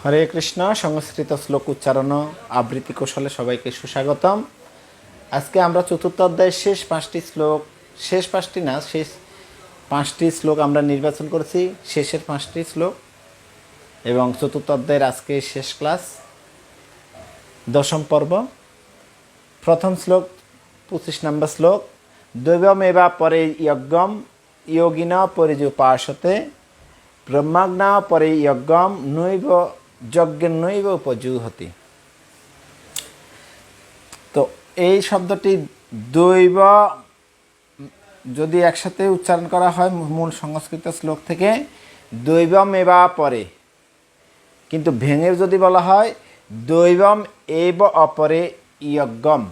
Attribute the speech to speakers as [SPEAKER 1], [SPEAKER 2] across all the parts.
[SPEAKER 1] হরে কৃষ্ণ। সংস্কৃত শ্লোক উচ্চারণ আবৃত্তি কৌশলে সবাইকে সুস্বাগতম। আজকে আমরা চতুর্থ অধ্যায়ের শেষ পাঁচটি শ্লোক আমরা নির্বাচন করেছি, শেষের পাঁচটি শ্লোক, এবং চতুর্থ অধ্যায়ের আজকে শেষ ক্লাস, দশম পর্ব। প্রথম শ্লোক 25 নম্বর শ্লোক। দৈবমেবা পরে যজ্ঞম যোগিন পরিযুপাসতে ব্রহ্মাজ্ঞা পরে যজ্ঞম নৈব যজ্ঞের নৈব উপজুহতি। তো এই শব্দটি দৈব যদি একসাথে উচ্চারণ করা হয় মূল সংস্কৃত শ্লোক থেকে দৈবমেবা পরে, কিন্তু ভেঙে যদি বলা হয় দৈবম এব অপরে যজ্ঞম,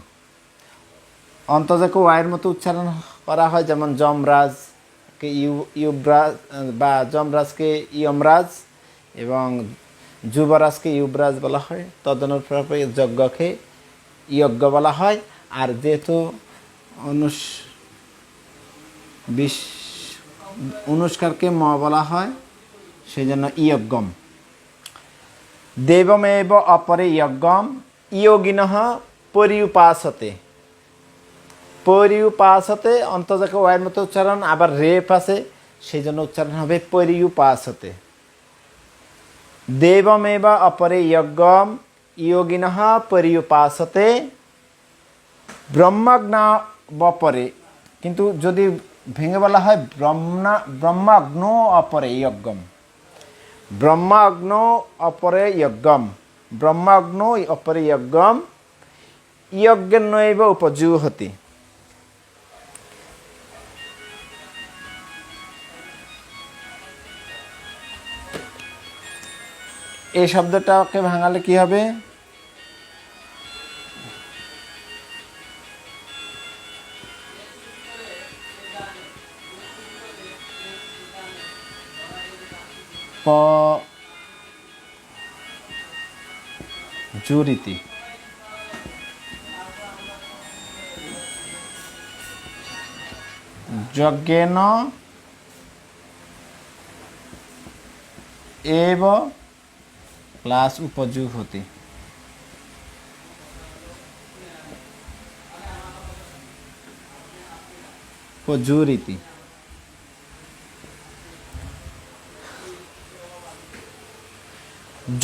[SPEAKER 1] অন্তর্জাকে ওয়াইয়ের মতো উচ্চারণ করা হয়, যেমন যমরাজকে ইউবরাজ বা যমরাজকে ইয়মরাজ এবং যুবরাজকে ইউবরাজ বলা হয়, তদনুসারে যজ্ঞকে যজ্ঞ বলা হয়। আর যেহেতু অনুষ্কারকে ম বলা হয়, সেই জন্য যজ্ঞম। দেবমেব অপরে যজ্ঞম যোগিনঃ পরিউপাসতে। পরিউপাসতে অন্তর্জাকে ওয়াইয়ের মতো উচ্চারণ, আবার রেপ আছে, সেই জন্য উচ্চারণ হবে পরিউপাসতে। দেবমেব অপরে যজ্ঞম যোগিনঃ পরিউপাসতে ব্রহ্মাজ্ঞা বপরে, কিন্তু যদি ভেঙে বলা হয় ব্রহ্মাগ্নো অপরে যজ্ঞম, ব্রহ্মাগ্নো অপরে যজ্ঞম, ব্রহ্মাগ্নো অপরে যজ্ঞম যজ্ঞের নৈব উপজুহতি। এই শব্দটাকে ভাঙালে কি হবে? জুরিতি। যজ্ঞেন এব প্লাস উপজুহতি। উপজুরিতি।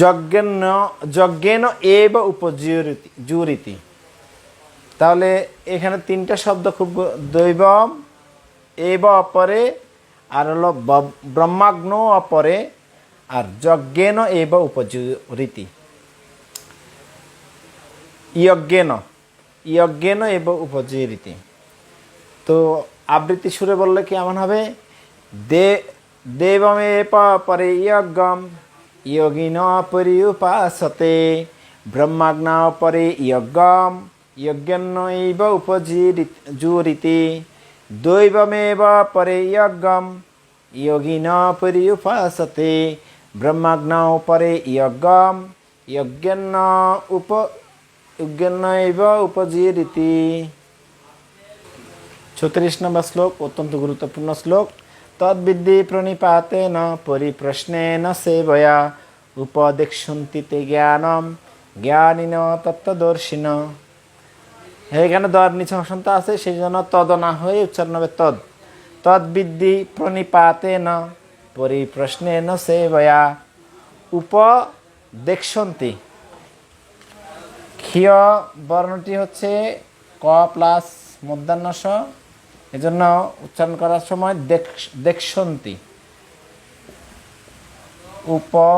[SPEAKER 1] যজ্ঞেন এব উপজুরিতি। তাহলে এখানে তিনটা শব্দ খুব, দৈবম এব অপরে, আর হলো ব্রহ্মাগ্ন অপরে, আর যজ্ঞেন এব উপজুরিতি। যজ্ঞেন এব উপজুরিতি। তো আবৃত্তি সুরে বললে কি এমন হবে? দেবমেব পরে যজ্ঞম যোগিন পরিউপাসতে ব্রহ্মাজ্ঞা পরে যজ্ঞম যজ্ঞেনৈব উপজুরিতি। দৈবমেব পরে যজ্ঞম যোগিন পরিউপাসতে ব্রহ্মাজ্ঞা পরে যজ্ঞম যজ্ঞেনৈব উপজুরিতি। 34 নম্বর শ্লোক, অত্যন্ত গুরুত্বপূর্ণ শ্লোক। তদ্বিদ্ধি প্রণিপাতেন পরিপ্রশ্নেন সেবয়া উপদেক্ষন্তি তে জ্ঞানম জ্ঞানিন তত্ত্বদর্শিন। এখানে দর নিচে হসন্ত আছে, সেই জন্য তদ না হয়ে উচ্চারণ হবে তদ। তদ্বিদ্ধি প্রণিপাতেন পরিপ্রশ্নেন সেবয়া উপদেক্ষন্তি। ক্ষীয় বর্ণটি হচ্ছে ক প্লাস মূর্ধন্য স, এজন্য উচ্চারণ করার সময় দেখসন্তি, উপদেক্ষন্তি।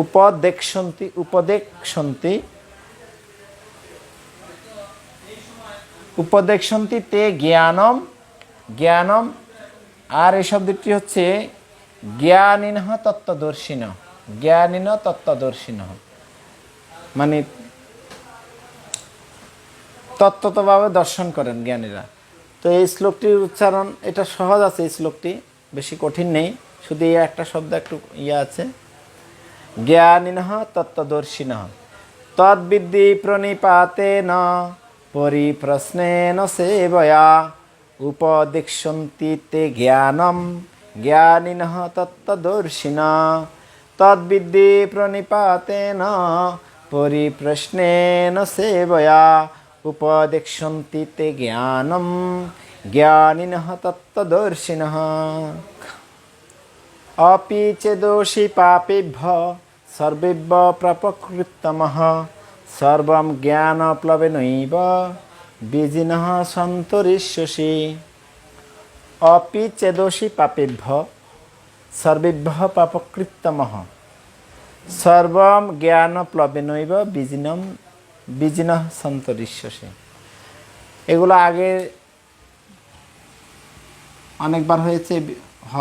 [SPEAKER 1] উপদেক্ষন্তি, উপদেক্ষন্তি, উপদেক্ষন্তি তে জ্ঞানম জ্ঞানম। আর এই শব্দটি হচ্ছে জ্ঞানিনঃ তত্ত্বদর্শিন। জ্ঞানিন তত্ত্বদর্শিন মানে তত্ত্বতভাবে দর্শন করেন জ্ঞানীরা। তো এই শ্লোকটির উচ্চারণ এটা সহজ আছে, এই শ্লোকটি বেশি কঠিন নেই, শুধু এই একটা শব্দ একটু আছে, জ্ঞানিনঃ তত্ত্বদর্শিনঃ। তদ্বিদ্ধি প্রণিপাতেন পরিপ্রশ্নেন সেবয়া উপদিক্ষন্তি তে জ্ঞানম জ্ঞানিনঃ তত্ত্বদর্শিনঃ তদ্বিদ্ধি প্রণিপাতেন পরিপ্রশ্নেন সেবয়া উপদিক্ষন্তি তে জ্ঞানম জ্ঞানিনঃ তত্ত্বদর্শিনঃ अपि चेदोषि पापेभ्यः सर्वेभ्यः प्रपकृत्तमः सर्वं ज्ञानप्लवेनैव बीजिनः सन्तरिष्यसि अपि चेदोषि पापेभ्यः सर्वेभ्यः पापकृत्तमः सर्वं ज्ञानप्लवेनैव बीजिनः सन्तरिष्यसि। এগুলো আগে অনেকবার হয়েছে। হ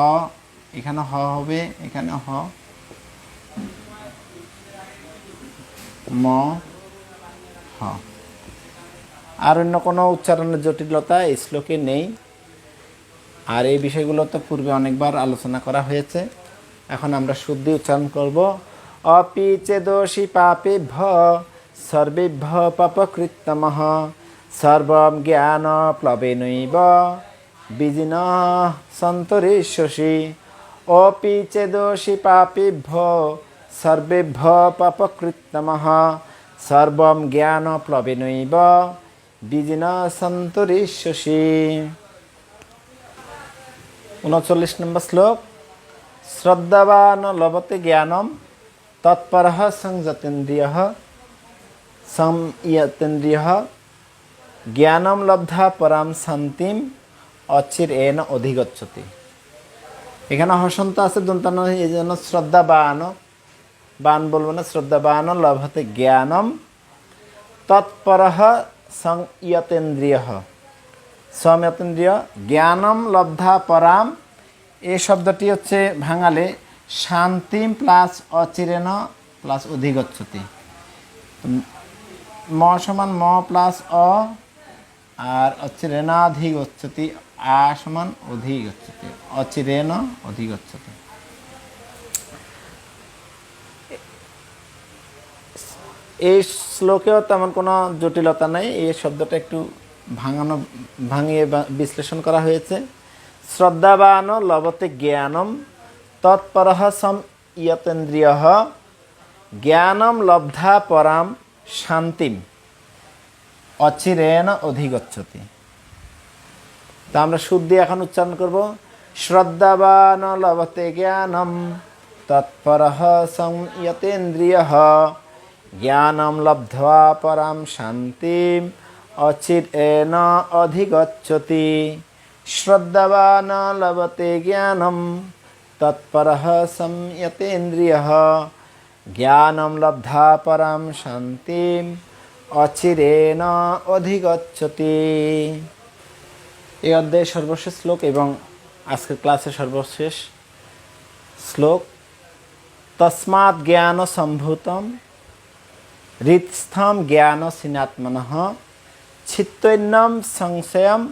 [SPEAKER 1] এখানে হ হবে, এখানে হ, ম, হ। আর অন্য কোনো উচ্চারণের জটিলতা এই শ্লোকে নেই। আর এই বিষয়গুলো তো পূর্বে অনেকবার আলোচনা করা হয়েছে। এখন আমরা শুদ্ধি উচ্চারণ করব। अपि चेदोषि पापेभ्यः सर्वेभ्यः पापकृत्तमः सर्वं ज्ञानप्लवेनैव बीजिनः सन्तरिष्यसि अपि चेदोषि पापेभ्यः सर्वेभ्यः पापकृत्तमः सर्वं ज्ञानप्लवेनैव बीजिनः सन्तरिष्यसि। 39 নম্বর শ্লোক। শ্রদ্ধাবান লভতে জ্ঞানম তৎপরঃ সংযতেন্দ্রিয়ঃ সংযতেন্দ্রিয়ঃ জ্ঞানম লব্ধা পরাম শান্তিম অচিরেণ অধিগচ্ছতি। এখানে হসন্ত আছে দন্তান্ন, এই জন্য শ্রদ্ধাবান, বান বলবো না, শ্রদ্ধাবান লভতে জ্ঞানম তৎপরঃ সংযতেন্দ্রিয়ঃ সংযতেন্দ্রিয় জ্ঞানম লব্ধা পরাম। এই শব্দটি হচ্ছে ভাঙালে শান্তিম প্লাস অচিরেণ প্লাস অধিগচ্ছতি। ম সমান ম প্লাস অ আর অচিরেণাধিগচ্ছতি, আ সমান অধিগচ্ছতি, অচিরেণ অধিগচ্ছতি। এই শ্লোকেও তেমন কোনো জটিলতা নেই। এই শব্দটা একটু ভাঙিয়ে বিশ্লেষণ করা হয়েছে। শ্রদ্ধাবান লভতে জ্ঞানম তৎপরঃ সংযতেন্দ্রিয়ঃ জ্ঞানম লব্ধা পরাম শান্তিম অচিরেণ অধিগচ্ছতি। তা আমরা শুদ্ধি এখন উচ্চারণ করব। শ্রদ্ধাবান লভতে জ্ঞানম তৎপরঃ সংযতেন্দ্রিয়ঃ জ্ঞানম লব্ধ্বা পরাম শান্তিম অচিরেণ অধিগচ্ছতি। শ্রদ্ধাবান লভতে জ্ঞানম তৎপরঃ সংযতেন্দ্রিয়ঃ জ্ঞানম লব্ধা পরাম শান্তিম অচিরেণ অধিগচ্ছতি। এই অধ্যায়ের সর্বশেষ শ্লোক এবং আজকের ক্লাসের সর্বশেষ শ্লোক। তস্মাৎ জ্ঞান সম্ভূতম হৃৎস্থম জ্ঞান সিনাত্মনঃ চিত্তৈন্যম সংশয়ম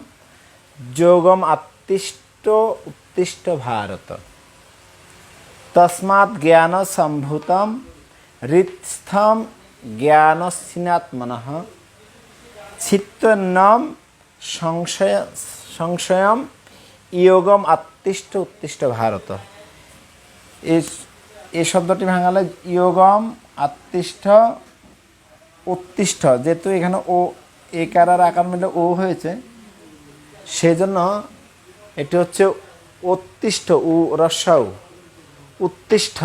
[SPEAKER 1] যোগম আত্তিষ্ঠ উত্তিষ্ঠ ভারত। তস্মাৎ জ্ঞান সম্ভূতম হৃৎস্থম জ্ঞান সিনাত্মনঃ চিত্তৈন্যম সংশয়ম যোগম আত্তিষ্ঠ উত্তিষ্ঠ ভারত। এই শব্দটি ভাঙালে যোগম আত্তিষ্ঠ উত্তিষ্ঠ, যেহেতু এখানে ও একার আকার মিলে ও হয়েছে, সেজন্য এটি হচ্ছে উত্তিষ্ঠ, উ রস্যাউ উত্তিষ্ঠ।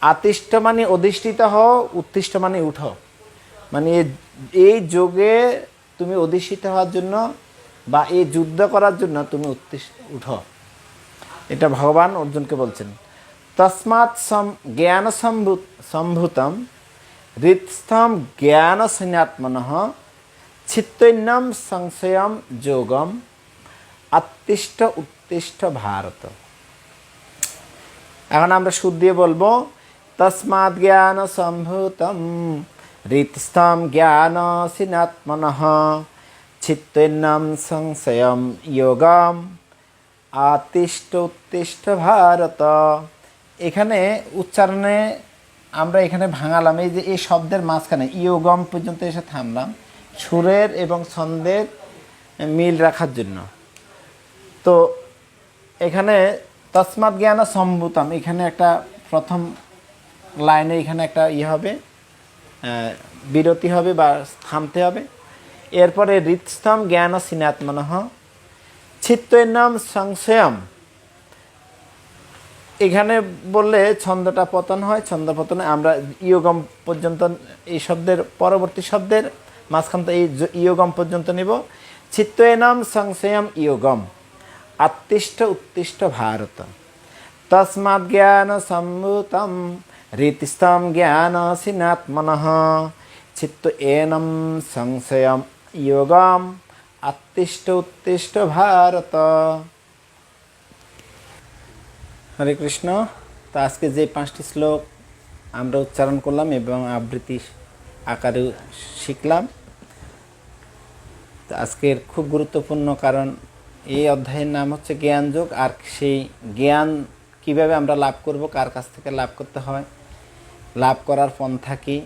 [SPEAKER 1] আতিষ্ঠ মানে অধিষ্ঠিত হও, উত্তিষ্ঠ মানে উঠো, মানে এই যোগে তুমি অধিষ্ঠিত হওয়ার জন্য বা এই যুদ্ধ করার জন্য তুমি উঠো। এটা ভগবান অর্জুনকে বলছেন। তস্মাৎ জ্ঞান সম্ভূতম হৃৎস্থম জ্ঞান সিনাত্মনঃ চিত্তৈন্যম সংশয়ম যোগম আত্তিষ্ঠ উত্তিষ্ঠ ভারত। এখন আমরা সুর দিয়ে বলবো। তস্মাৎ জ্ঞান সম্ভূতম হৃৎস্থম জ্ঞান সিনাত্মনঃ চিত্তৈন্যম সংশয়ম যোগম আত্তিষ্ঠ উত্তিষ্ঠ ভারত। এখানে উচ্চারণে আমরা এখানে ভাঙালাম, এই যে এই শব্দের মাঝখানে ইয়োগম পর্যন্ত এসে থামলাম সুরের এবং ছন্দের মিল রাখার জন্য। তো এখানে তসমাৎ জ্ঞান সম্ভূতম, এখানে একটা প্রথম লাইনে এখানে একটা হবে, বিরতি হবে বা থামতে হবে। এরপরে হৃৎস্থম জ্ঞান সিনাত্মনঃ চিত্তৈনাম সংশয়ম, এখানে বললে ছন্দটা পতন হয়, ছন্দ পতনে আমরা ইয়োগম পর্যন্ত এই শব্দের পরবর্তী শব্দের মাঝখান এই ইয়োগম পর্যন্ত নিব। চিত্তৈনাম সংশয়ম ইয়োগম আত্তিষ্ঠ উত্তিষ্ঠ ভারত তস্মাৎ জ্ঞান সম্ভূতম হৃৎস্থম জ্ঞান সিনাত্মনঃ চিত্ত এনম সংশয়ম ইয়োগম আত্তিষ্ঠ উত্তিষ্ঠ ভারত। হরে কৃষ্ণ। তো আজকে যে 5টি শ্লোক আমরা উচ্চারণ করলাম এবং আবৃত্তি আকারে শিখলাম, তো আজকের খুব গুরুত্বপূর্ণ, কারণ এই অধ্যায়ের নাম হচ্ছে জ্ঞান যোগ। আর সেই জ্ঞান কিভাবে আমরা লাভ করব, কার কাছ থেকে লাভ করতে হয়, লাভ করার পন্থা কী,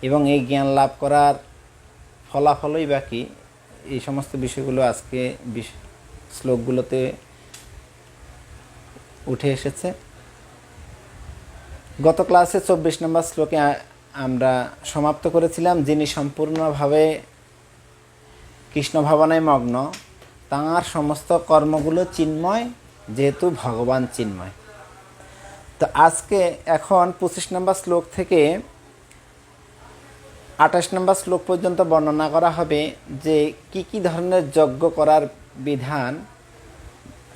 [SPEAKER 1] এবং এই জ্ঞান লাভ করার ফলাফলই বা কী, এই সমস্ত বিষয়গুলো আজকে শ্লোকগুলোতে উঠে এসেছে। গত ক্লাসে 24 নম্বর শ্লোকে আমরা সমাপ্ত করেছিলাম, যিনি সম্পূর্ণভাবে কৃষ্ণ ভাবনায় মগ্ন, তাঁর সমস্ত কর্মগুলো চিন্ময়, যেহেতু ভগবান চিন্ময়। তো আজকে এখন 25 নম্বর শ্লোক থেকে 28 নম্বর শ্লোক পর্যন্ত বর্ণনা করা হবে যে কি কি ধরনের যজ্ঞ করার বিধান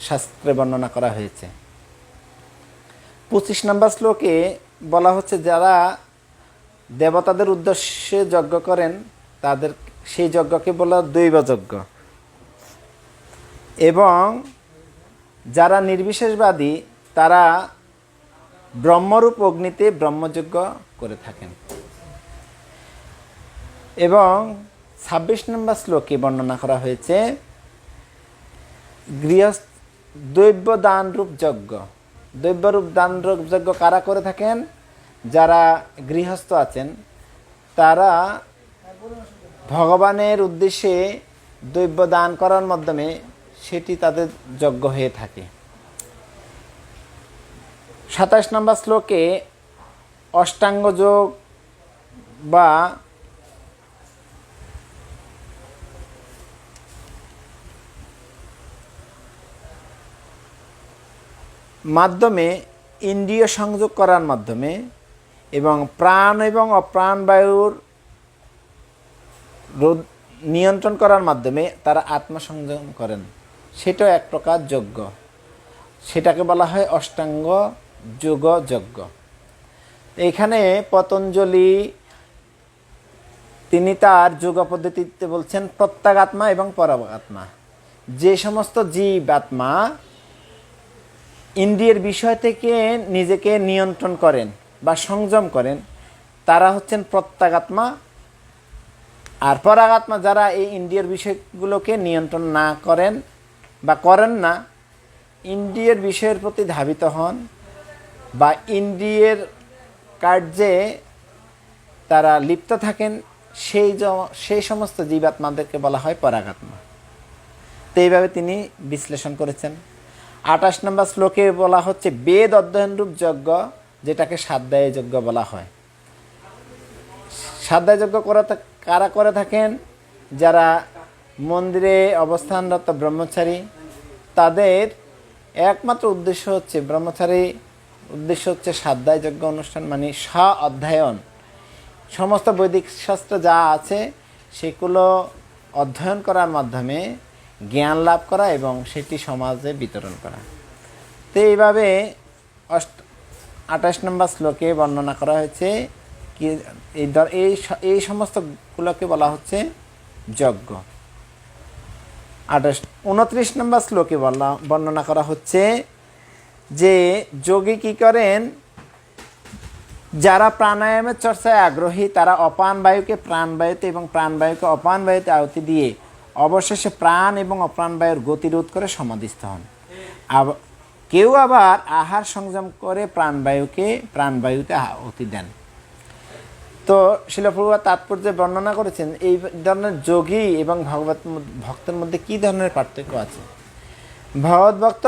[SPEAKER 1] শাস্ত্রে বর্ণনা করা হয়েছে। 25 নম্বর শ্লোকে বলা হচ্ছে যারা দেবতাদের উদ্দেশ্যে যজ্ঞ করেন তাদের সেই যজ্ঞকে বলা দৈবযজ্ঞ, এবং যারা নির্বিশেষবাদী তারা ব্রহ্মরূপ অগ্নিতে ব্রহ্মযজ্ঞ করে থাকেন। এবং 26 নম্বর শ্লোকে বর্ণনা করা হয়েছে গৃহস্থ দৈব দানরূপ যজ্ঞ। দৈবরূপ দানরূপ যজ্ঞ কারা করে থাকেন? যারা গৃহস্থ আছেন তারা ভগবানের উদ্দেশ্যে দৈব দান করার মাধ্যমে সেটি তাদের যজ্ঞ হয়ে থাকে। 27 নম্বর শ্লোকে অষ্টাঙ্গ যোগ বা মাধ্যমে ইন্দ্রিয় সংযোগ করার মাধ্যমে এবং প্রাণ এবং অপ্রাণ বায়ুর নিয়ন্ত্রণ করার মাধ্যমে তারা আত্মসংযম করেন, সেটাও এক প্রকার যজ্ঞ। সেটাকে বলা হয় অষ্টাঙ্গ যোগ যজ্ঞ। এখানে পতঞ্জলি তিনি তার যোগ পদ্ধতিতে বলছেন প্রত্যগাত্মা এবং পরাগাত্মা। যে সমস্ত জীবাত্মা ইন্দ্রিয়ের বিষয় থেকে নিজেকে নিয়ন্ত্রণ করেন বা সংযম করেন তারা হচ্ছেন প্রত্যগাত্মা, আর পরাগাত্মা যারা এই ইন্দ্রিয়ের বিষয়গুলোকে নিয়ন্ত্রণ না করেন বা করেন না, ইন্দ্রিয়ের বিষয়ের প্রতি ধাবিত হন বা ইন্দ্রিয়ের কার্যে তারা লিপ্ত থাকেন, সেই সমস্ত জীবাত্মাদেরকে বলা হয় পরাগাত্মা। তো এইভাবে তিনি বিশ্লেষণ করেছেন। 28 নম্বর শ্লোকে বলা হচ্ছে বেদ অধ্যয়নরূপ যজ্ঞ, যেটাকে স্বাধ্যায় যজ্ঞ বলা হয়। স্বাধ্যায় যজ্ঞ কারা করে থাকেন? যারা মন্দিরে অবস্থানরত ব্রহ্মচারী, তাদের একমাত্র উদ্দেশ্য হচ্ছে স্বাধ্যায় যজ্ঞ অনুষ্ঠান, মানে অধ্যয়ন। সমস্ত বৈদিক শাস্ত্র যা আছে সেগুলো অধ্যয়ন করার মাধ্যমে জ্ঞান লাভ করা এবং সেটি সমাজে বিতরণ করা। তো এইভাবে 28 নম্বর শ্লোকে বর্ণনা করা হয়েছে কি এই সমস্তগুলোকে বলা হচ্ছে যজ্ঞ। 29 নম্বর শ্লোকে বর্ণনা করা হচ্ছে যে যোগী কী করেন, যারা প্রাণায়ামের চর্চায় আগ্রহী তারা অপান বায়ুকে প্রাণবায়ুতে এবং প্রাণবায়ুকে অপান বায়ুতে আহুতি দিয়ে অবশেষে প্রাণ এবং অপ্রাণ বায়ুর গতিরোধ করে সমাধিস্থ হন। কেউ আবার আহার সংযম করে প্রাণবায়ুকে প্রাণবায়ুতে আহুতি দেন। তো শিল প্রভুপাদ তাৎপর্যে বর্ণনা করেছেন এই ধরনের যোগী এবং ভক্তের মধ্যে কী ধরনের পার্থক্য আছে। ভগবত ভক্ত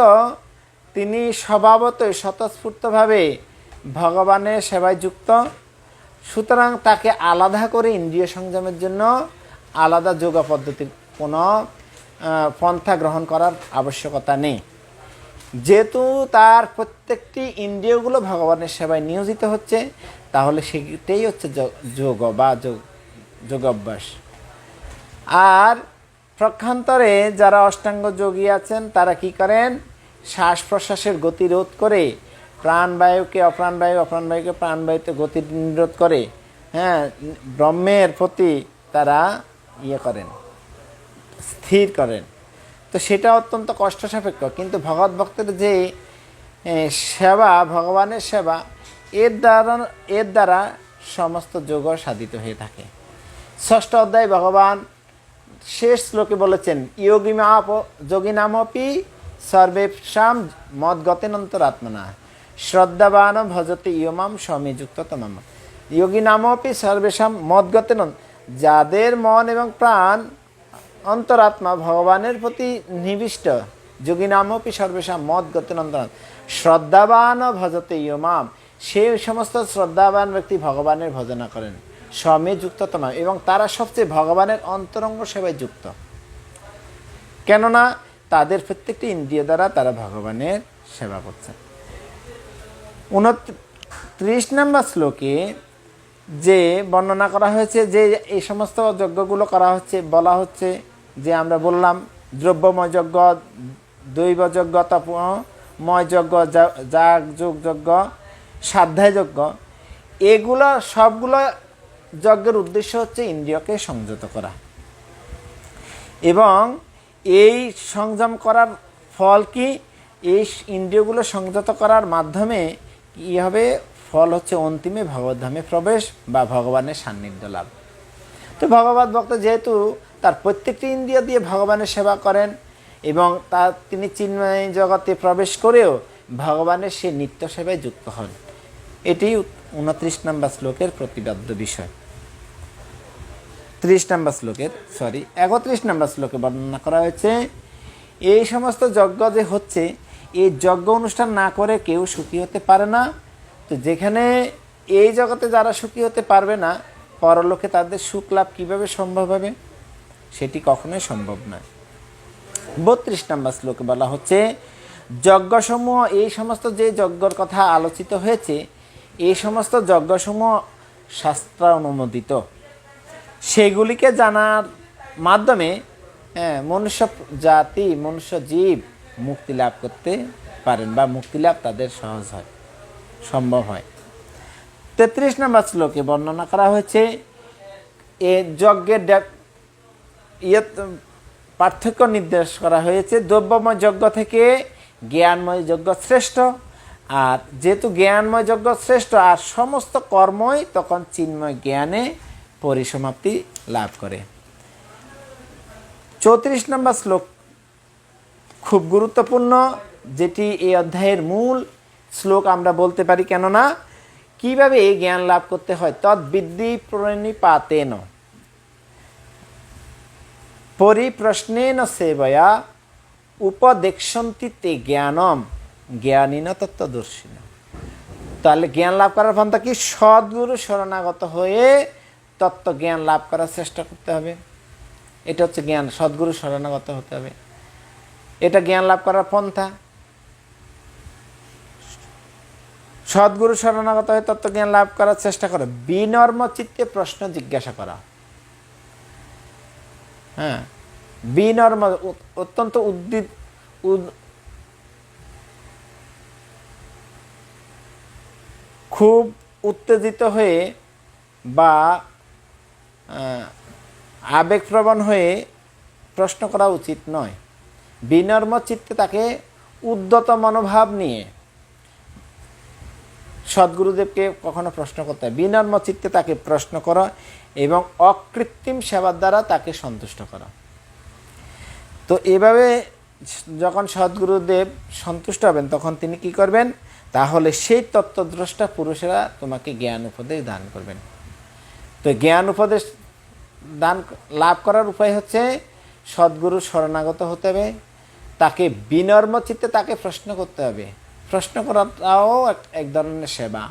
[SPEAKER 1] তিনি স্বভাবতই স্বতঃস্ফূর্তভাবে ভগবানের সেবায় যুক্ত, সুতরাং তাকে আলাদা করে ইন্দ্রিয় সংযমের জন্য আলাদা যোগা পদ্ধতির কোনো পন্থা গ্রহণ করার আবশ্যকতা নেই। যেহেতু তার প্রত্যেকটি ইন্দ্রিয়গুলো ভগবানের সেবায় নিয়োজিত হচ্ছে, তাহলে সেটাই হচ্ছে যোগ বা যোগ অভ্যাস। আর প্রক্ষান্তরে যারা অষ্টাঙ্গ যোগী আছেন তারা কি করেন, শ্বাস প্রশ্বাসের গতি রোধ করে প্রাণবায়ুকে অপ্রাণবায়ু, অপ্রাণবায়ুকে প্রাণবায়ুতে গতি নিরোধ করে ব্রহ্মের প্রতি তারা করেন, স্থির করেন। তো সেটা অত্যন্ত কষ্ট সাপেক্ষ, কিন্তু ভগবত ভক্তের যে সেবা, ভগবানের সেবা, এর দ্বারা সমস্ত যোগ সাধিত হয়ে থাকে। ষষ্ঠ অধ্যায় ভগবান শেষ শ্লোকে বলেছেন, যোগী নামপি সর্বেষাম মদ্গতেনন্তরাত্মনা শ্রদ্ধাবান ভজতে ইয়মাম স্বামী যুক্ত তমাম। যোগী নামপি সর্বেষাম মদ্গতেন, যাদের মন এবং প্রাণ অন্তরাত্মা ভগবানের প্রতি নিবিষ্ট, যোগী নামপি সর্বেষাম মদ্গতেনন্তরাত্মা শ্রদ্ধাবান ভজতে ইয়মাম, সেই সমস্ত শ্রদ্ধাবান ব্যক্তি ভগবানের ভজনা করেন স্বামী যুক্ততম, এবং তারা সবচেয়ে ভগবানের অন্তরঙ্গ সেবায় যুক্ত। কেননা তাদের প্রত্যেকটি ইন্দ্রিয় দ্বারা তারা ভগবানের সেবা করছেন। 29 নম্বর শ্লোকে যে বর্ণনা করা হয়েছে যে এই সমস্ত যজ্ঞগুলো করা হচ্ছে, বলা হচ্ছে যে আমরা বললাম দ্রব্যময় যজ্ঞ, দৈব যজ্ঞ, তপময় যজ্ঞ, যাগযোগ যজ্ঞ, স্বাধ্যায় যজ্ঞ, এগুলো সবগুলো যজ্ঞের উদ্দেশ্য হচ্ছে ইন্দ্রিয়কে সংযত করা। এবং এই সংযম করার ফল কি, এই ইন্দ্রিয়গুলো সংযত করার মাধ্যমে কী হবে, ফল হচ্ছে অন্তিমে ভগবদ্ধামে প্রবেশ বা ভগবানের সান্নিধ্য লাভ। তো ভগবত ভক্ত যেহেতু তার প্রত্যেকটি ইন্দ্রিয় দিয়ে ভগবানের সেবা করেন এবং তিনি চিন্ময় জগতে প্রবেশ করেও ভগবানের সে নিত্য সেবায় যুক্ত হন, এটি 29 নম্বর শ্লোকের প্রতিপাদ্য বিষয়। 31 নম্বর শ্লোকে বর্ণনা করা হয়েছে, এই সমস্ত যজ্ঞ যে হচ্ছে, এই যজ্ঞ অনুষ্ঠান না করে কেউ সুখী হতে পারে না। তো যেখানে এই জগতে যারা সুখী হতে পারবে না, পরলোকে তাদের সুখ লাভ কীভাবে সম্ভব হবে, সেটি কখনোই সম্ভব নয়। 32 নম্বর শ্লোকে বলা হচ্ছে, যজ্ঞসমূহ, এই সমস্ত যে যজ্ঞর কথা আলোচিত হয়েছে, এই সমস্ত যজ্ঞসমূহ শাস্ত্র অনুমোদিত। সেগুলিকে জানার মাধ্যমে মনুষ্য জাতি, মনুষ্য জীব মুক্তি লাভ করতে পারেন বা মুক্তি লাভ তাদের সহজ হয়, সম্ভব হয়। 33 নম্বর শ্লোকে বর্ণনা করা হয়েছে, এ যজ্ঞের পার্থক্য নির্দেশ করা হয়েছে। দ্রব্যময় যজ্ঞ থেকে জ্ঞানময় যজ্ঞ শ্রেষ্ঠ, আর যেহেতু জ্ঞানময় যজ্ঞ শ্রেষ্ঠ, আর সমস্ত কর্মই তখন চিন্ময় জ্ঞানে পরিসমাপ্তি লাভ করে। 34 নম্বর শ্লোক খুব গুরুত্বপূর্ণ, যেটি এই অধ্যায়ের মূল শ্লোক আমরা বলতে পারি। কেননা কিভাবে এই জ্ঞান লাভ করতে হয়, তদ্বিদ্ধি প্রণিপাতেন পরিপ্রশ্নেন সেবয়া উপদেক্ষন্তি তে জ্ঞানম জ্ঞানীন তত্ত্বদর্শিন। তাহলে জ্ঞান লাভ করার পন্থা কি, সদ্গুরু শরণাগত হয়ে তত্ত্ব জ্ঞান লাভ করার চেষ্টা করতে হবে। এটা হচ্ছে জ্ঞান, সদ্গুরু শরণাগত হতে হবে, এটা জ্ঞান লাভ করার পন্থা। সদ্গুরু শরণাগত হয়ে তত্ত্ব জ্ঞান লাভ করার চেষ্টা করা, বিনর্ম চিত্তে প্রশ্ন জিজ্ঞাসা করা। বিনর্ম, অত্যন্ত খুব উত্তেজিত হয়ে বা আবেগপ্রবণ হয়ে প্রশ্ন করা উচিত নয়। বিনর্ম চিত্তে তাকে উদ্যত মনোভাব নিয়ে সদ্গুরুদেবকে কখনো প্রশ্ন করতে হয়। বিনর্ম চিত্তে তাকে প্রশ্ন করা এবং অকৃত্রিম সেবার দ্বারা তাকে সন্তুষ্ট করা। তো এভাবে যখন সদ্গুরুদেব সন্তুষ্ট হবেন, তখন তিনি কি করবেন, তাহলে সেই তত্ত্বদ্রষ্টা পুরুষেরা তোমাকে জ্ঞান উপদেশ দান করবেন। তো জ্ঞান উপদেশ দান লাভ করার উপায় হচ্ছে সদ্গুরু শরণাগত হতে হবে, তাকে বিনম্র চিত্তে তাকে প্রশ্ন করতে হবে। প্রশ্ন করাটাও এক ধরনের সেবা।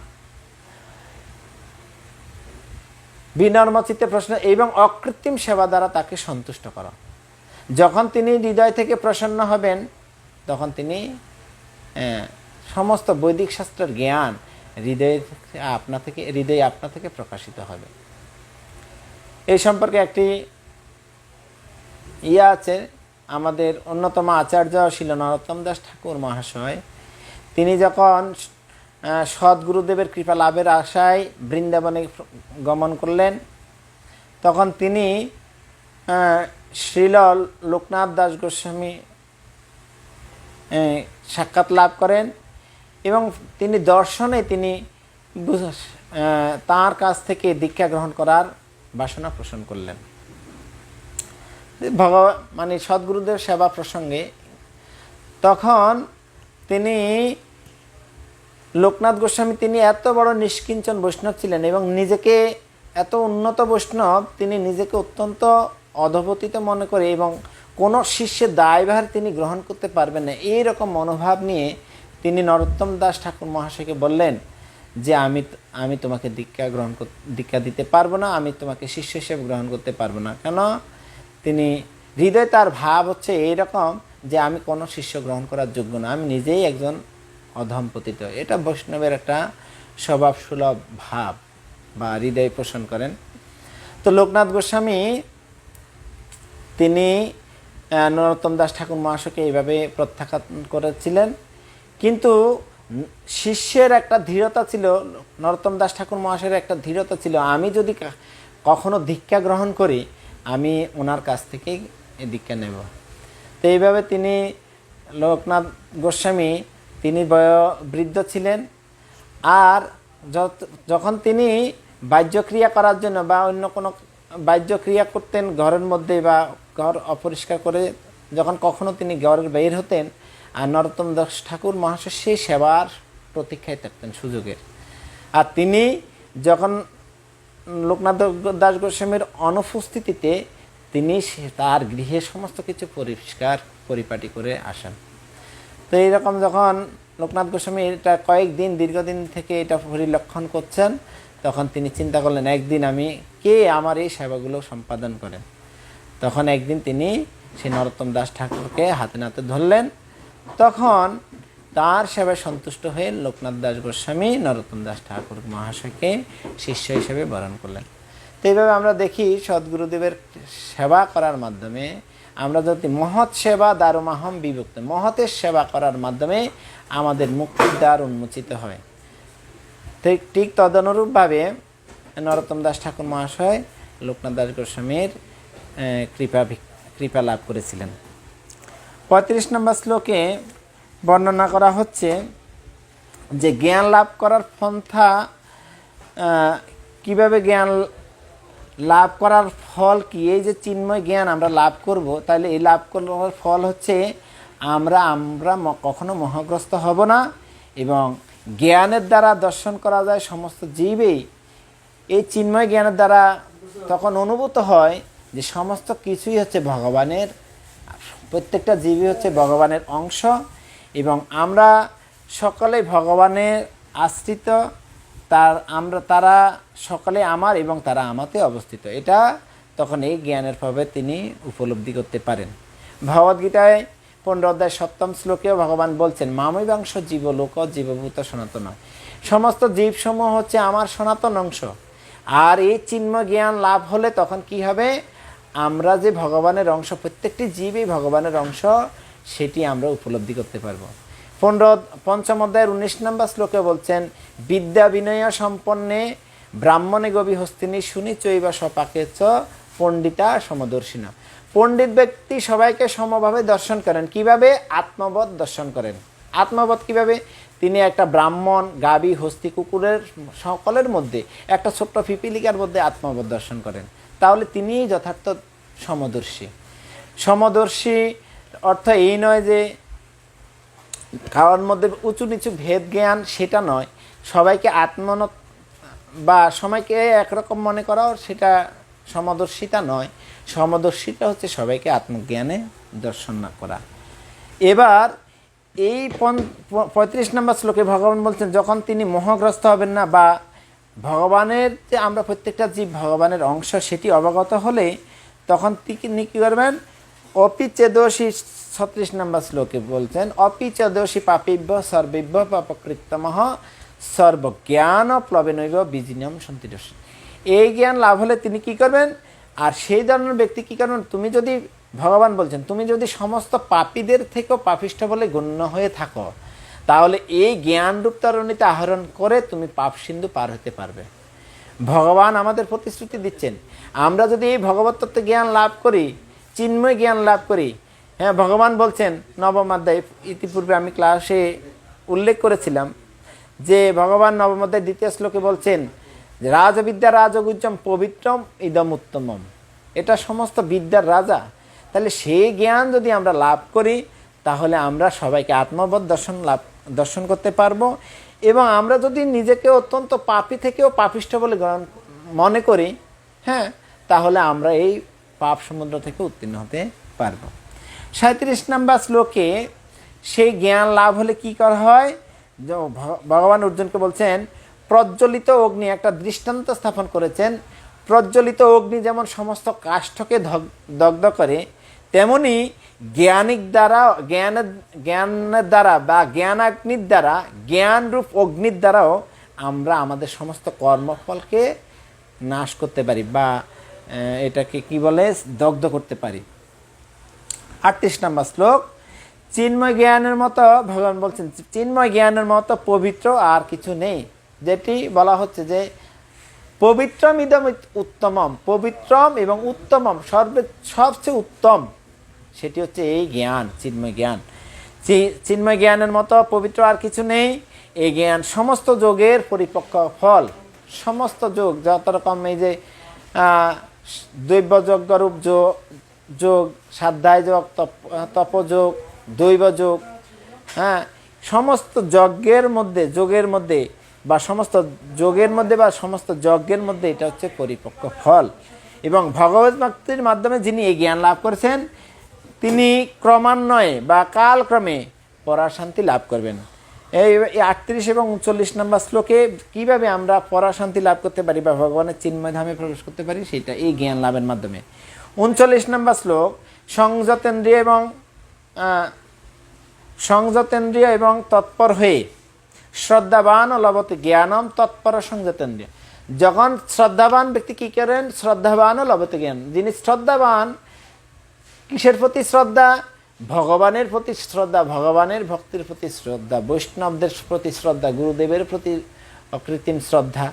[SPEAKER 1] বিনম্র চিত্তে প্রশ্ন এবং অকৃত্রিম সেবা দ্বারা তাকে সন্তুষ্ট করা। যখন তিনি হৃদয় থেকে প্রসন্ন হবেন তখন তিনি সমস্ত বৈদিক শাস্ত্রের জ্ঞান হৃদয়ে আপনা থেকে প্রকাশিত হবে। এই সম্পর্কে একটি আছে, আমাদের অন্যতম আচার্য ছিল নরোত্তম দাস ঠাকুর মহাশয়। তিনি যখন সদ্গুরুদেবের কৃপা লাভের আশায় বৃন্দাবনে গমন করলেন, তখন তিনি শ্রীল লোকনাথ দাস গোস্বামী সাক্ষাৎ লাভ করেন এবং তিনি দর্শনে তিনি তাঁর কাছ থেকে দীক্ষা গ্রহণ করার বাসনা পোষণ করলেন। মানে সদ্গুরুদেব সেবা প্রসঙ্গে তখন তিনি লোকনাথ গোস্বামী তিনি এত বড় নিষ্কিঞ্চন বৈষ্ণব ছিলেন এবং নিজেকে এত উন্নত বৈষ্ণব, তিনি নিজেকে অত্যন্ত অধপতিত মনে করে এবং কোনো শিষ্যের দায়ভার তিনি গ্রহণ করতে পারবেন না, এই রকম মনোভাব নিয়ে তিনি নরোত্তম দাস ঠাকুর মহাশয়কে বললেন যে আমি তোমাকে দীক্ষা দিতে পারবো না, আমি তোমাকে শিষ্য হিসেবে গ্রহণ করতে পারবো না। কেন? তিনি হৃদয় তার ভাব হচ্ছে এইরকম যে আমি কোনো শিষ্য গ্রহণ করার যোগ্য না, আমি নিজেই একজন অধমপতিত। এটা বৈষ্ণবের একটা স্বভাব সুলভ ভাব বা হৃদয় পোষণ করেন। তো লোকনাথ গোস্বামী তিনি নরোত্তম দাস ঠাকুর মহাশয়কে এইভাবে প্রত্যাখ্যান করেছিলেন, কিন্তু শিষ্যের একটা দৃঢ়তা ছিল, নরোত্তম দাস ঠাকুর মহাশয়ের একটা দৃঢ়তা ছিল, আমি যদি কখনো দীক্ষা গ্রহণ করি আমি ওনার কাছ থেকেই দীক্ষা নেব। তো এইভাবে তিনি লোকনাথ গোস্বামী তিনি বয়োবৃদ্ধ ছিলেন, আর যখন তিনি বাহ্যক্রিয়া করার জন্য বা অন্য কোনো বাহ্যক্রিয়া করতেন ঘরের মধ্যে বা ঘর অপরিষ্কার করে যখন কখনো তিনি ঘরের বের হতেন, আর নরোত্তম দাস ঠাকুর মহাশয় সেই সেবার প্রতীক্ষায় থাকতেন সুযোগের। আর তিনি যখন লোকনাথ দাস গোস্বামীর অনুপস্থিতিতে তিনি তার গৃহে সমস্ত কিছু পরিষ্কার পরিপাটি করে আসেন। তো এইরকম যখন লোকনাথ গোস্বামী এটা কয়েকদিন দীর্ঘদিন থেকে এটা পরিলক্ষণ করছেন, তখন তিনি চিন্তা করলেন একদিন কে আমার এই সেবাগুলো সম্পাদন করেন। তখন একদিন তিনি সেই নরোত্তম দাস ঠাকুরকে হাতে নাতে ধরলেন। তখন তার সেবায় সন্তুষ্ট হয়ে লোকনাথ দাস গোস্বামী নরোত্তম দাস ঠাকুর মহাশয়কে শিষ্য হিসেবে বরণ করলেন। তো এইভাবে আমরা দেখি সদ্গুরুদেবের সেবা করার মাধ্যমে আমরা যদি মহৎ সেবা দারুমাহম বিভক্ত, মহতের সেবা করার মাধ্যমে আমাদের মুক্তির দ্বার উন্মোচিত হয়। ঠিক তদনুরূপভাবে নরোত্তম দাস ঠাকুর মহাশয় লোকনাথ দাস গোস্বামীর কৃপা লাভ করেছিলেন। 35 নম্বর শ্লোকে বর্ণনা করা হচ্ছে যে জ্ঞান লাভ করার পন্থা, কিভাবে জ্ঞান লাভ করার ফল কি। এই যে চিন্ময় জ্ঞান আমরা লাভ করব, তাহলে এই লাভ করার ফল হচ্ছে আমরা কখনো মোহগ্রস্ত হব না এবং জ্ঞানের দ্বারা দর্শন করা যায় সমস্ত জীবেই। এই চিন্ময় জ্ঞানের দ্বারা তখন অনুভূত হয় যে সমস্ত কিছুই হচ্ছে ভগবানের, প্রত্যেকটা জীবই হচ্ছে ভগবানের অংশ এবং আমরা সকলেই ভগবানের আশ্রিত, তারা সকলে আমার এবং তারা আমাতে অবস্থিত। এটা তখন এই জ্ঞানের ভাবে তিনি উপলব্ধি করতে পারেন। ভগবদ্গীতায় 15 অধ্যায় 7ম শ্লোকেও ভগবান বলছেন মামৈবাংশ জীবলোক জীবভূত সনাতন, সমস্ত জীবসমূহ হচ্ছে আমার সনাতন অংশ। আর এই চিন্ময় জ্ঞান লাভ হলে তখন কি হবে, আমরা যে ভগবানের অংশ, প্রত্যেকটি জীবই ভগবানের অংশ, সেটি আমরা উপলব্ধি করতে পারবো। 5ম অধ্যায়ের 19 নম্বর শ্লোকে বলছেন বিদ্যা বিনয় সম্পন্নে ব্রাহ্মণে গবি হস্তিনী শুনি চৈবা সপাকে চ পণ্ডিতা সমদর্শিনা। পণ্ডিত ব্যক্তি সবাইকে সমভাবে দর্শন করেন। কিভাবে? আত্মবোধ দর্শন করেন। আত্মবোধ কিভাবে? তিনি একটা ব্রাহ্মণ, গাবি, হস্তি, কুকুরের সকলের মধ্যে একটা ছোট্ট পিপিলিকার মধ্যে আত্মবোধ দর্শন করেন। তাহলে তিনিই যথার্থ সমদর্শী। সমদর্শী অর্থ এই নয় যে কারোর মধ্যে উঁচু নিচু ভেদ জ্ঞান, সেটা নয়। সবাইকে বা সময়কে একরকম মনে করাও সেটা সমদর্শিতা নয়। সমদর্শিতা হচ্ছে সবাইকে আত্মজ্ঞানে দর্শন না করা। এবার এই 35 নম্বর শ্লোকে ভগবান বলছেন যখন তিনি মোহগ্রস্ত হবেন না বা ভগবানের যে আমরা প্রত্যেকটা জীব ভগবানের অংশ সেটি অবগত হলে তখন তিনি কী করবেন, অপিচেদোষী 36 নম্বর শ্লোকে বলছেন অপিচেদোষী পাপিভ্য সর্বেভ্য পাপকৃত্তমঃ সর্বজ্ঞান প্লবেনৈব বিজিনম সন্তিদোষী। এই জ্ঞান লাভ হলে তিনি কি করবেন, আর সেই ধরনের ব্যক্তি কি করবেন, তুমি যদি ভগবান বলছেন তুমি যদি সমস্ত পাপীদের থেকেও পাপিষ্ঠ বলে গণ্য হয়ে থাকো তাহলে এই জ্ঞানরূপ তরণীতে আহরণ করে তুমি পাপ সিন্ধু পার হতে পারবে। ভগবান আমাদের প্রতিশ্রুতি দিচ্ছেন আমরা যদি এই ভগবত তত্ত্ব জ্ঞান লাভ করি, চিন্ময় জ্ঞান লাভ করি। হ্যাঁ, ভগবান বলছেন নবম অধ্যায়, ইতিপূর্বে আমি ক্লাসে উল্লেখ করেছিলাম যে ভগবান নবম অধ্যায় 2য় শ্লোকে বলছেন রাজবিদ্যা রাজগুজ্জম পবিত্রম ইদম উত্তমম, এটা সমস্ত বিদ্যার রাজা। তাহলে সেই জ্ঞান যদি আমরা লাভ করি তাহলে আমরা সবাইকে আত্মবোধ দর্শন করতে পারবো। এবং আমরা যদি নিজেকে অত্যন্ত পাপী থেকেও পাপিষ্ঠ বলে মনে করি, হ্যাঁ, তাহলে আমরা এই পাপ সমুদ্র থেকে উত্তীর্ণ হতে পারবো। 37 নম্বর শ্লোকে সেই জ্ঞান লাভ হলে কি করা হয়, ভগবান অর্জুনকে বলছেন প্রজ্বলিত অগ্নি, একটা দৃষ্টান্ত স্থাপন করেছেন। প্রজ্বলিত অগ্নি যেমন সমস্ত কাষ্ঠকে দগ্ধ করে, তেমনি জ্ঞানের দ্বারা বা জ্ঞানাগ্নির দ্বারা, জ্ঞানরূপ অগ্নির দ্বারাও আমরা আমাদের সমস্ত কর্মফলকে নাশ করতে পারি বা এটাকে কি বলে, দগ্ধ করতে পারি। 38 নম্বর শ্লোক চিন্ময় জ্ঞানের মতো ভগবান বলছেন চিন্ময় জ্ঞানের মতো পবিত্র আর কিছু নেই। যেটি বলা হচ্ছে যে পবিত্রম ইদম উত্তমম, পবিত্রম এবং উত্তমম সবচেয়ে উত্তম সেটি হচ্ছে এই জ্ঞান, চিন্ময় জ্ঞান। চিন্ময় জ্ঞানের মতো পবিত্র আর কিছু নেই। এই জ্ঞান সমস্ত যোগের পরিপক্ক ফল। সমস্ত যোগ যত রকম, এই যে দৈবযজ্ঞরূপ যোগ, সাধ্যায় যোগ, তপযোগ, দৈবযোগ, হ্যাঁ, সমস্ত যোগের মধ্যে বা সমস্ত যজ্ঞের মধ্যে এটা হচ্ছে পরিপক্ক ফল। এবং ভগবত ভক্তির মাধ্যমে যিনি এই জ্ঞান লাভ করেছেন তিনি ক্রমান্বয়ে বা কালক্রমে পরাশান্তি লাভ করবেন। এই 38 এবং 39 নম্বর শ্লোকে কিভাবে আমরা পরাশান্তি লাভ করতে পারি বা ভগবানের চিন্ময় ধামে প্রবেশ করতে পারি সেটা এই জ্ঞান লাভের মাধ্যমে। 39 নম্বর শ্লোক সংযতেন্দ্রিয় এবং তৎপর হয়ে শ্রদ্ধাবান ও লভতে জ্ঞানম তৎপর সংযতেন্দ্রিয়। যখন শ্রদ্ধাবান ব্যক্তি কি করেন, শ্রদ্ধাবান ও লভতে জ্ঞান। যিনি শ্রদ্ধাবান, কিসের প্রতি শ্রদ্ধা, ভগবানের প্রতি শ্রদ্ধা, ভগবানের ভক্তির প্রতি শ্রদ্ধা, বৈষ্ণবদের প্রতি শ্রদ্ধা, গুরুদেবের প্রতি অকৃত্রিম শ্রদ্ধা।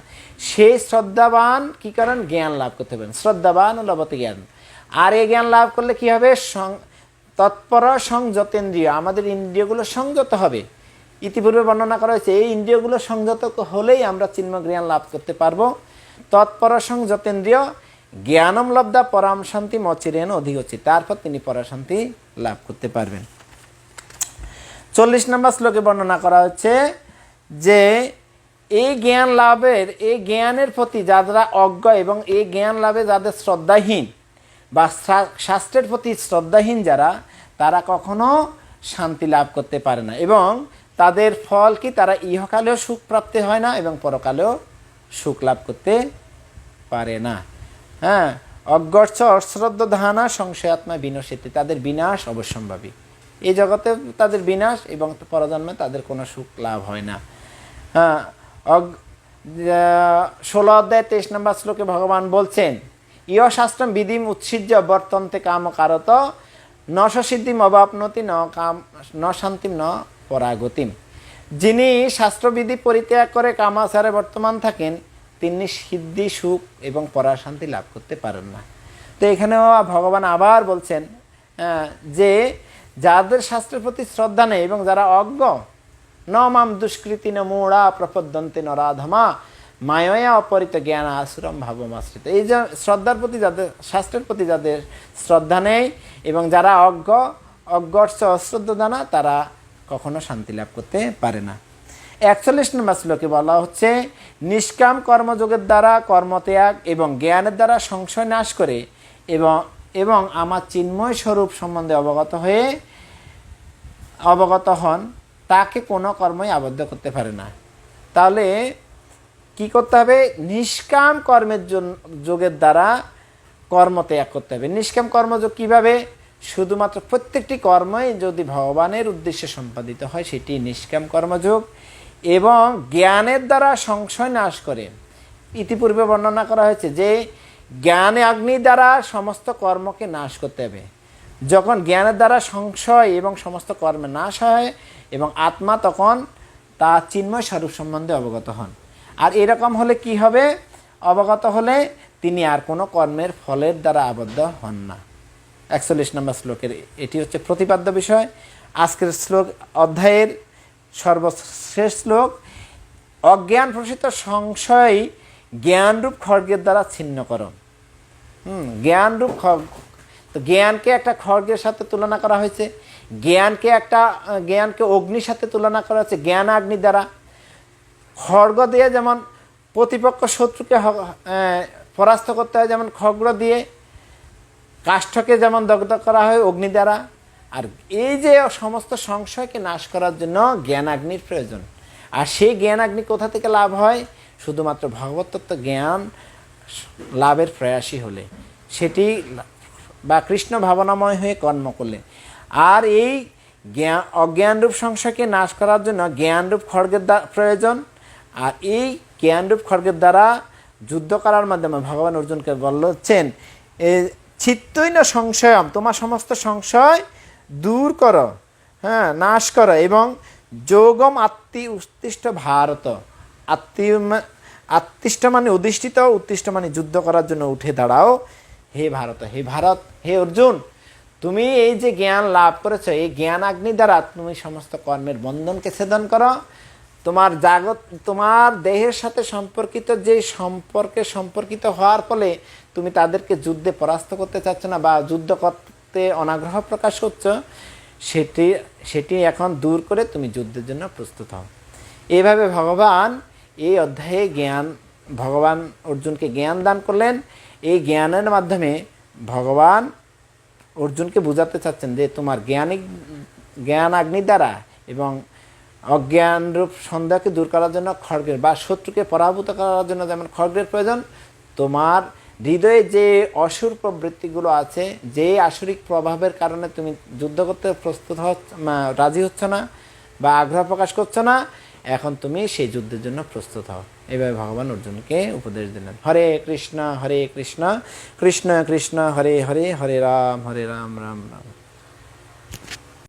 [SPEAKER 1] সেই শ্রদ্ধাবান কি করেন, জ্ঞান লাভ করতে পারেন। শ্রদ্ধাবান ও লভতে জ্ঞান। আর এই জ্ঞান লাভ করলে কি হবে, তৎপর সংযতেন্দ্রিয়, আমাদের ইন্দ্রিয়গুলো সংযত হবে। ইতিপূর্বে বর্ণনা করা হয়েছে এই ইন্দ্রিয়গুলো সংযত হলেই আমরা চিন্ময় জ্ঞান লাভ করতে পারবো। তৎপর সংযতেন্দ্রিয় জ্ঞানম লব্ধা পরাম শান্তি মচিরেন অধিগচ্ছি, তারপর তিনি পরাশান্তি লাভ করতে পারবেন। 40 নম্বর শ্লোকে বর্ণনা করা হচ্ছে যে এই জ্ঞানের প্রতি যারা অজ্ঞ এবং এই জ্ঞান লাভে যাদের শ্রদ্ধাহীন বা শাস্ত্রের প্রতি শ্রদ্ধাহীন যারা, তারা কখনো শান্তি লাভ করতে পারে না এবং তাদের ফল কি, তারা ইহকালেও সুখ প্রাপ্তি হয় না এবং পরকালেও সুখ লাভ করতে পারে না। হ্যাঁ, অজ্ঞর্ষ অশ্রদ্ধ ধানা সংশয়াত্মা বিনশ্যতি, তাদের বিনাশ অবশ্যম্ভাবী। এই জগতে তাদের বিনাশ এবং পরজন্মে তাদের কোনো সুখ লাভ হয় না। হ্যাঁ, 16 অধ্যায় 23 নম্বর শ্লোকে ভগবান বলছেন ইয় শাস্ত্রম বিধিম উৎসৃজ্য বর্তন্তে কামকারত ন সিদ্ধিম অবাপ্নতি ন শান্তিম ন পরাগতিম। যিনি শাস্ত্রবিধি পরিত্যাগ করে কামাচারে বর্তমান থাকেন তিনি সিদ্ধি, সুখ এবং পরাশান্তি লাভ করতে পারেন না। তো এখানেও ভগবান আবার বলছেন যে যাদের শাস্ত্রের প্রতি শ্রদ্ধা নেই এবং যারা অজ্ঞ, ন মাম দুষ্কৃতি ন মূঢ়া প্রপদ্যন্তে নরাধমা মায়া অপরিত জ্ঞান আসুরম ভাবমাশ্রিত। এই যে শ্রদ্ধার প্রতি যাদের, শাস্ত্রের প্রতি যাদের শ্রদ্ধা নেই এবং যারা অজ্ঞর্ষ অশ্রদ্ধ দানা, তারা কখনো শান্তি লাভ করতে পারে না। 41 নম্বর শ্লোকে বলা হচ্ছে নিষ্কাম কর্মযোগের দ্বারা কর্মত্যাগ এবং জ্ঞানের দ্বারা সংশয় নাশ করে এবং এবং আমার চিন্ময় স্বরূপ সম্বন্ধে অবগত হন, তাকে কোনো কর্মই আবদ্ধ করতে পারে না। তাহলে কি করতে হবে? নিষ্কাম কর্মের যোগের দ্বারা কর্মত্যাগ করতে হবে। নিষ্কাম কর্মযোগ কিভাবে? শুধুমাত্র প্রত্যেকটি কর্মই যদি ভগবানের উদ্দেশ্যে সম্পাদিত হয় সেটি নিষ্কাম কর্মযোগ, এবং জ্ঞানের দ্বারা সংশয় নাশ করে। ইতিপূর্বে বর্ণনা করা হয়েছে যে জ্ঞানে অগ্নি দ্বারা সমস্ত কর্মকে নাশ করতে হবে। যখন জ্ঞানের দ্বারা সংশয় এবং সমস্ত কর্মে নাশ হয় এবং আত্মা তখন তা চিন্ময় স্বরূপ সম্বন্ধে অবগত হন। আর এরকম হলে কি হবে? অবগত হলে তিনি আর কোনো কর্মের ফলের দ্বারা আবদ্ধ হন না। 41 নম্বর শ্লোকের এটি হচ্ছে প্রতিপাদ্য বিষয়। আজকের অধ্যায়ের সর্বশেষ শ্লোক, অজ্ঞান প্রসূত সংশয় জ্ঞানরূপ খড়গের দ্বারা ছিন্ন করো। জ্ঞানরূপ খড়গ, তো জ্ঞানকে একটা খড়গের সাথে তুলনা করা হয়েছে, জ্ঞানকে অগ্নির সাথে তুলনা করা হয়েছে, জ্ঞান অগ্নি দ্বারা। খড়গ দিয়ে যেমন প্রতিপক্ষ শত্রুকে পরাস্ত করতে হয়, যেমন খড়গ দিয়ে কাষ্ঠকে যেমন দগ্ধ করা হয় অগ্নি দ্বারা। আর এই যে সমস্ত সংশয়কে নাশ করার জন্য জ্ঞানাগ্নির প্রয়োজন। আর সেই জ্ঞানাগ্নি কোথা থেকে লাভ হয়? শুধুমাত্র ভগবত তত্ত্ব জ্ঞান লাভের প্রয়াসী হলে, সেটি বা কৃষ্ণ ভাবনাময় হয়ে কর্ম করলে। আর এই অজ্ঞানরূপ সংশয়কে নাশ করার জন্য জ্ঞানরূপ খড়গের প্রয়োজন। আর এই জ্ঞানরূপ খড়গের দ্বারা যুদ্ধ করার মাধ্যমে ভগবান অর্জুনকে বলছেন, চিত্তৈন সংশয়ম, তোমার সমস্ত সংশয় দূর করো, নাশ করো, এবং যোগম আত্মি উত্তিষ্ঠ ভারত। আত্মিষ্ঠ মানে অধিষ্ঠিত, উত্তিষ্ঠ মানে যুদ্ধ করার জন্য উঠে দাঁড়াও হে ভারত। হে অর্জুন, তুমি এই যে জ্ঞান লাভ করেছো, এই জ্ঞান অগ্নি দ্বারা তুমি সমস্ত কর্মের বন্ধনকে ছেদন করো। তোমার দেহের সাথে সম্পর্কিত যে সম্পর্কিত হওয়ার ফলে তুমি তাদেরকে যুদ্ধে পরাস্ত করতে চাচ্ছ না বা যুদ্ধ করতে অনাগ্রহ প্রকাশ করছো, সেটি এখন দূর করে তুমি যুদ্ধের জন্য প্রস্তুত হও। এইভাবে ভগবান এই অধ্যায়ে ভগবান অর্জুনকে জ্ঞান দান করলেন। এই জ্ঞানের মাধ্যমে ভগবান অর্জুনকে বোঝাতে চাচ্ছেন যে তোমার জ্ঞান অগ্নি দ্বারা এবং অজ্ঞানরূপ সন্দেহকে দূর করার জন্য খড়গের বা শত্রুকে পরাভূত করার জন্য যেমন খড়গের প্রয়োজন, তোমার হৃদয়ে যে অসুর প্রবৃত্তিগুলো আছে, যে আসরিক প্রভাবের কারণে তুমি যুদ্ধ করতে রাজি হচ্ছ না বা আগ্রহ প্রকাশ করছো না, এখন তুমি সেই যুদ্ধের জন্য প্রস্তুত হও। এইভাবে ভগবান অর্জুনকে উপদেশ দিলেন। হরে কৃষ্ণ কৃষ্ণ কৃষ্ণ কৃষ্ণ হরে হরে, হরে রাম রাম রাম।